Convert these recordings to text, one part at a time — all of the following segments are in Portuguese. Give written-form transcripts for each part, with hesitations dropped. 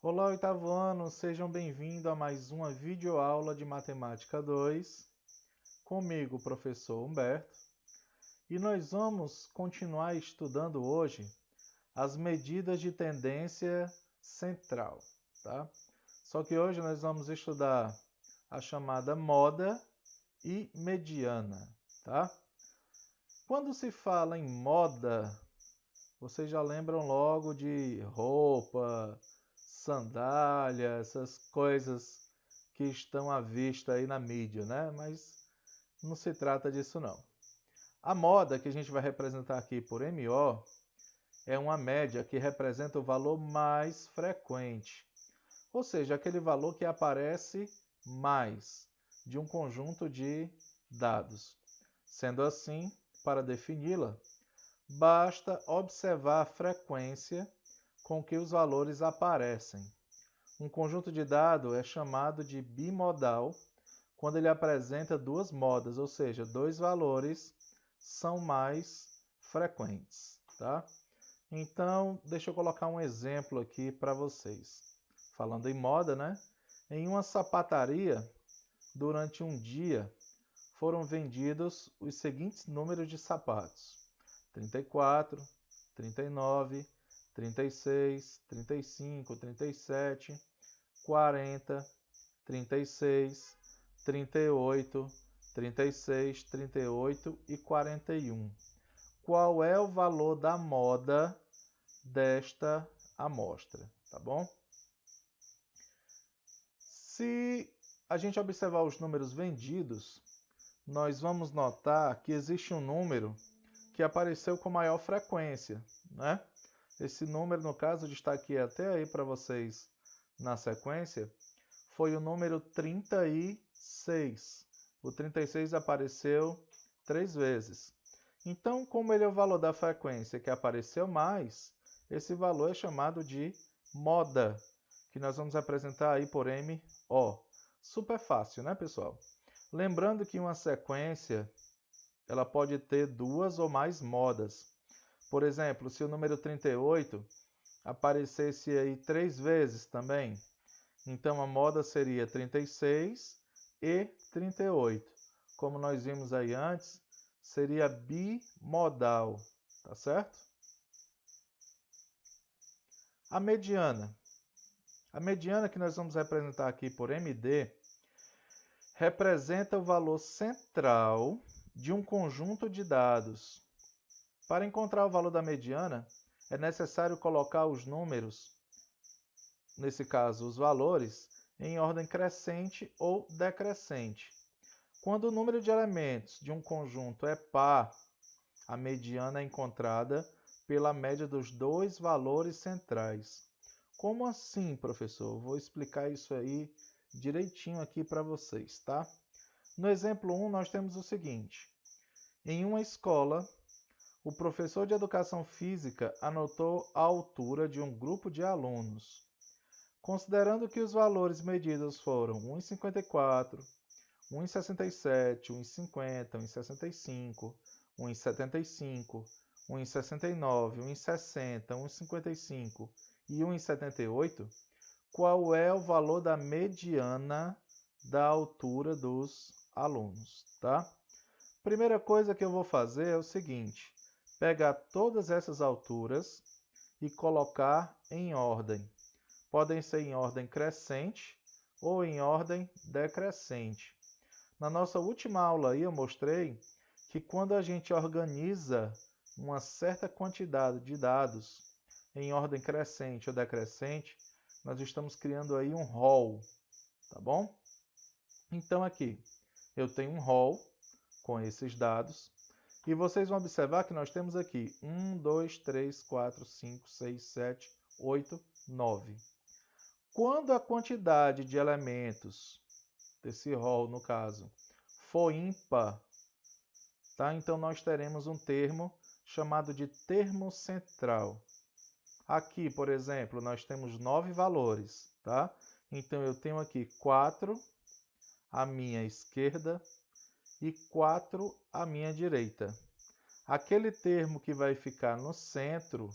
Olá, oitavo ano, sejam bem-vindos a mais uma videoaula de Matemática 2, comigo, professor Humberto, e nós vamos continuar estudando hoje as medidas de tendência central, tá? Só que hoje nós vamos estudar a chamada moda e mediana, tá? Quando se fala em moda, vocês já lembram logo de roupa, sandália, essas coisas que estão à vista aí na mídia, né? Mas não se trata disso não. A moda que a gente vai representar aqui por MO é uma média que representa o valor mais frequente, ou seja, aquele valor que aparece mais de um conjunto de dados. Sendo assim, para defini-la, basta observar a frequência com que os valores aparecem. Um conjunto de dados é chamado de bimodal quando ele apresenta duas modas, ou seja, dois valores são mais frequentes, tá? Então, deixa eu colocar um exemplo aqui para vocês. Falando em moda, né? Em uma sapataria, durante um dia, foram vendidos os seguintes números de sapatos: 34, 39, 36, 35, 37, 40, 36, 38, 36, 38 e 41. Qual é o valor da moda desta amostra, tá bom? Se a gente observar os números vendidos, nós vamos notar que existe um número que apareceu com maior frequência, né? Esse número, no caso, destaquei até aí para vocês na sequência, foi o número 36. O 36 apareceu 3 vezes. Então, como ele é o valor da frequência que apareceu mais, esse valor é chamado de moda, que nós vamos representar aí por MO. Super fácil, né, pessoal? Lembrando que uma sequência ela pode ter duas ou mais modas. Por exemplo, se o número 38 aparecesse aí 3 vezes também, então a moda seria 36 e 38. Como nós vimos aí antes, seria bimodal, tá certo? A mediana. A mediana que nós vamos representar aqui por MD representa o valor central de um conjunto de dados. Para encontrar o valor da mediana, é necessário colocar os números, nesse caso os valores, em ordem crescente ou decrescente. Quando o número de elementos de um conjunto é par, a mediana é encontrada pela média dos dois valores centrais. Como assim, professor? Vou explicar isso aí direitinho aqui para vocês, tá? No exemplo 1, nós temos o seguinte. Em uma escola, o professor de educação física anotou a altura de um grupo de alunos. Considerando que os valores medidos foram 1,54, 1,67, 1,50, 1,65, 1,75, 1,69, 1,60, 1,55 e 1,78, qual é o valor da mediana da altura dos alunos, tá? Primeira coisa que eu vou fazer é o seguinte: pegar todas essas alturas e colocar em ordem. Podem ser em ordem crescente ou em ordem decrescente. Na nossa última aula aí eu mostrei que quando a gente organiza uma certa quantidade de dados em ordem crescente ou decrescente, nós estamos criando aí um rol, tá bom? Então aqui eu tenho um rol com esses dados e vocês vão observar que nós temos aqui 1, 2, 3, 4, 5, 6, 7, 8, 9. Quando a quantidade de elementos desse rol, no caso, for ímpar, tá? Então nós teremos um termo chamado de termo central. Aqui, por exemplo, nós temos 9 valores, tá? Então eu tenho aqui 4 à minha esquerda e 4 à minha direita. Aquele termo que vai ficar no centro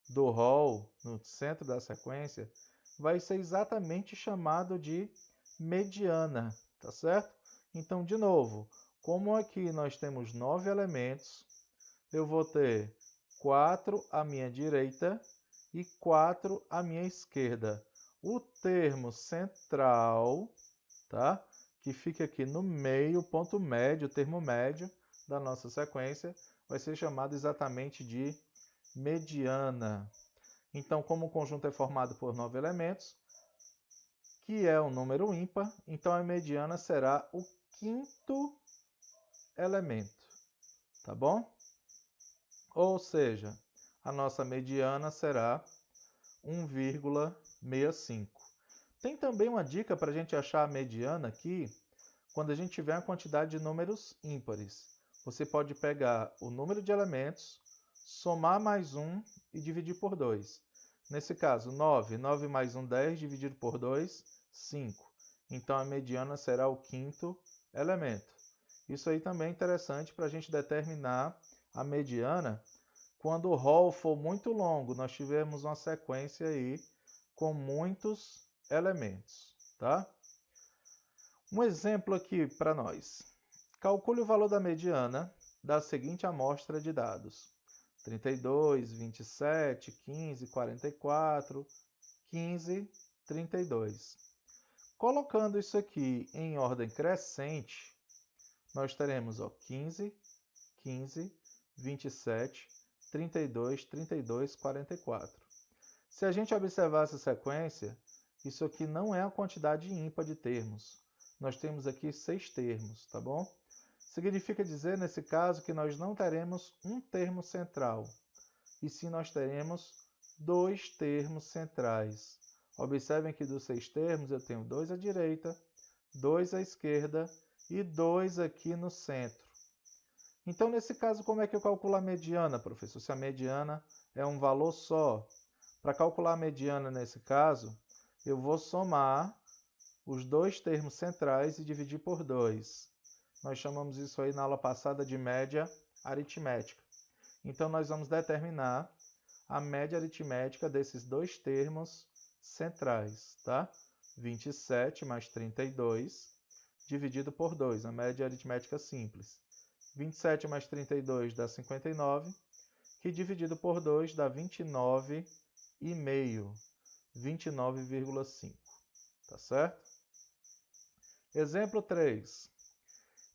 do rol, no centro da sequência, vai ser exatamente chamado de mediana, tá certo? Então, de novo, como aqui nós temos 9 elementos, eu vou ter 4 à minha direita e 4 à minha esquerda. O termo central, tá? Que fica aqui no meio, ponto médio, o termo médio da nossa sequência, vai ser chamado exatamente de mediana. Então, como o conjunto é formado por 9 elementos, que é um número ímpar, então a mediana será o quinto elemento, tá bom? Ou seja, a nossa mediana será 1,65. Tem também uma dica para a gente achar a mediana aqui, quando a gente tiver uma quantidade de números ímpares. Você pode pegar o número de elementos, somar mais 1 e dividir por 2. Nesse caso, 9. 9 mais 1, 10, dividido por 2, 5. Então, a mediana será o quinto elemento. Isso aí também é interessante para a gente determinar a mediana quando o rol for muito longo. Nós tivermos uma sequência aí com muitos elementos, tá? Um exemplo aqui para nós. Calcule o valor da mediana da seguinte amostra de dados: 32, 27, 15, 44, 15, 32. Colocando isso aqui em ordem crescente, nós teremos 15, 15, 27, 32, 32, 44. Se a gente observar essa sequência, isso aqui não é a quantidade ímpar de termos. Nós temos aqui 6 termos, tá bom? Significa dizer, nesse caso, que nós não teremos um termo central, e sim nós teremos 2 termos centrais. Observem que dos 6 termos eu tenho 2 à direita, 2 à esquerda e 2 aqui no centro. Então, nesse caso, como é que eu calculo a mediana, professor? Se a mediana é um valor só. Para calcular a mediana nesse caso, eu vou somar os 2 termos centrais e dividir por 2. Nós chamamos isso aí na aula passada de média aritmética. Então, nós vamos determinar a média aritmética desses 2 termos centrais, tá? 27 mais 32 dividido por 2, a média aritmética simples. 27 mais 32 dá 59, que dividido por 2 dá 29,5, 29,5, tá certo? Exemplo 3.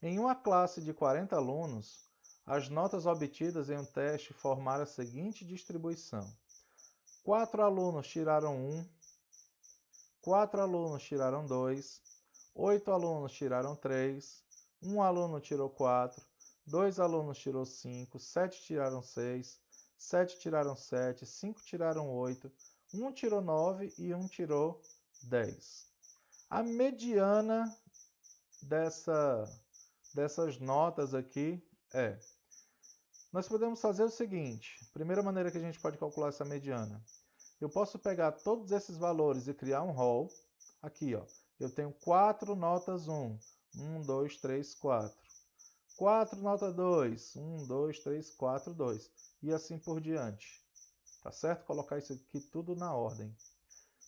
Em uma classe de 40 alunos, as notas obtidas em um teste formaram a seguinte distribuição: 4 alunos tiraram 1, 4 alunos tiraram 2, 8 alunos tiraram 3, 1 aluno tirou 4, 2 alunos tirou 5, 7 tiraram 6, 7 tiraram 7, 5 tiraram 8, 1 tirou 9 e 1 tirou 10. A mediana dessas notas aqui é... Nós podemos fazer o seguinte: primeira maneira que a gente pode calcular essa mediana. Eu posso pegar todos esses valores e criar um rol. Aqui, ó, eu tenho 4 notas 1. 1, 2, 3, 4. 4 nota 2. 1, 2, 3, 4, 2. E assim por diante. Tá certo? Colocar isso aqui tudo na ordem.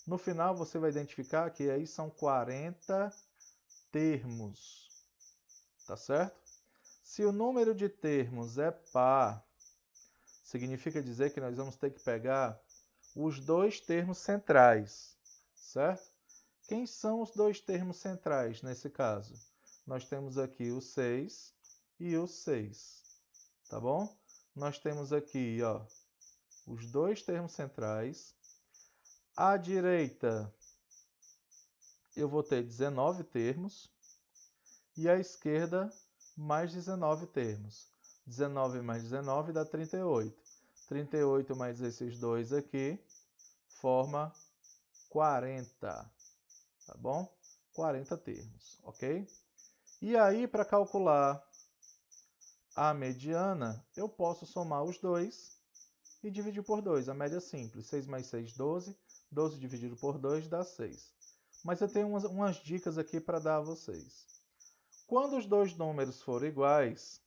No final, você vai identificar que aí são 40 termos. Tá certo? Se o número de termos é par, significa dizer que nós vamos ter que pegar os 2 termos centrais, certo? Quem são os 2 termos centrais nesse caso? Nós temos aqui o 6 e o 6, tá bom? Nós temos aqui, ó, os 2 termos centrais. À direita, eu vou ter 19 termos. E à esquerda, mais 19 termos. 19 mais 19 dá 38. 38 mais esses 2 aqui forma 40, tá bom? 40 termos, ok? E aí, para calcular a mediana, eu posso somar os 2 e dividir por 2, a média simples. 6 mais 6, 12. 12 dividido por 2 dá 6. Mas eu tenho umas dicas aqui para dar a vocês. Quando os 2 números forem iguais,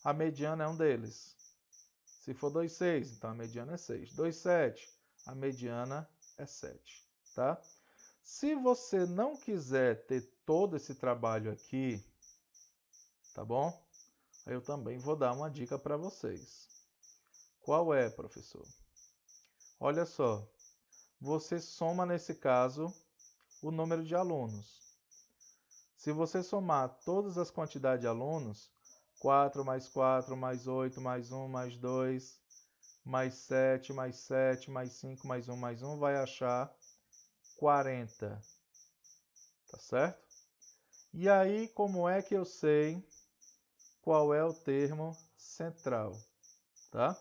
a mediana é um deles. Se for 2,6, então a mediana é 6. 2,7, a mediana é 7, tá? Se você não quiser ter todo esse trabalho aqui, tá bom? Eu também vou dar uma dica para vocês. Qual é, professor? Olha só, você soma nesse caso o número de alunos. Se você somar todas as quantidades de alunos, 4 mais 4 mais 8 mais 1 mais 2 mais 7 mais 7 mais 5 mais 1 mais 1, vai achar 40. Tá certo? E aí, como é que eu sei qual é o termo central? Tá?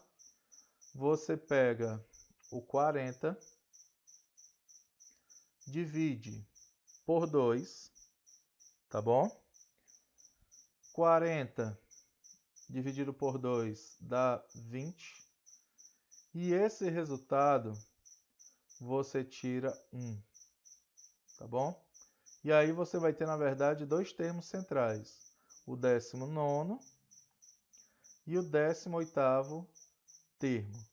Você pega o 40, divide por 2, tá bom? 40 dividido por 2 dá 20. E esse resultado você tira 1, tá bom? E aí você vai ter, na verdade, dois termos centrais. O 19º e o 18º termo,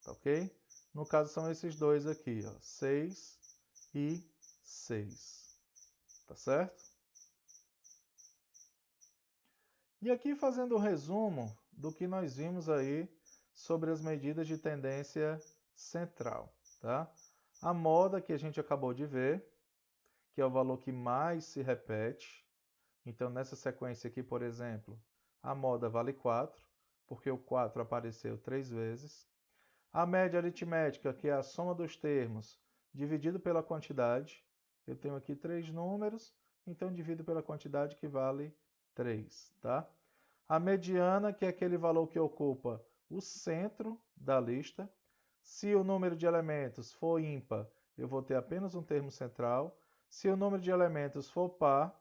tá ok? No caso são esses dois aqui, ó, 6 e 6, tá certo? E aqui fazendo um resumo do que nós vimos aí sobre as medidas de tendência central, tá? A moda que a gente acabou de ver, que é o valor que mais se repete. Então, nessa sequência aqui, por exemplo, a moda vale 4, porque o 4 apareceu 3 vezes. A média aritmética, que é a soma dos termos, dividido pela quantidade. Eu tenho aqui 3 números, então divido pela quantidade que vale 3, tá? A mediana, que é aquele valor que ocupa o centro da lista. Se o número de elementos for ímpar, eu vou ter apenas um termo central. Se o número de elementos for par,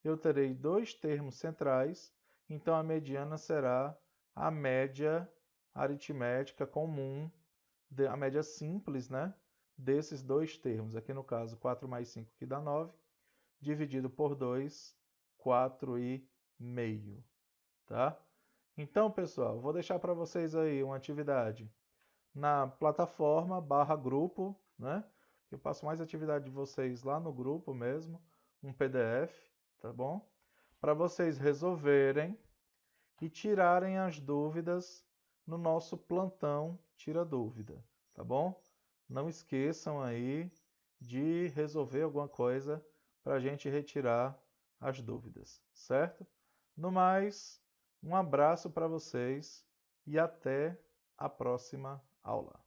eu terei dois termos centrais. Então, a mediana será a média aritmética comum, a média simples, né, desses dois termos. Aqui no caso, 4 mais 5, que dá 9, dividido por 2, 4,5. Tá? Então, pessoal, vou deixar para vocês aí uma atividade na plataforma /grupo, né? Eu passo mais atividade de vocês lá no grupo mesmo, um PDF, tá bom? Para vocês resolverem e tirarem as dúvidas no nosso plantão Tira Dúvida, tá bom? Não esqueçam aí de resolver alguma coisa para a gente retirar as dúvidas, certo? No mais, um abraço para vocês e até a próxima aula.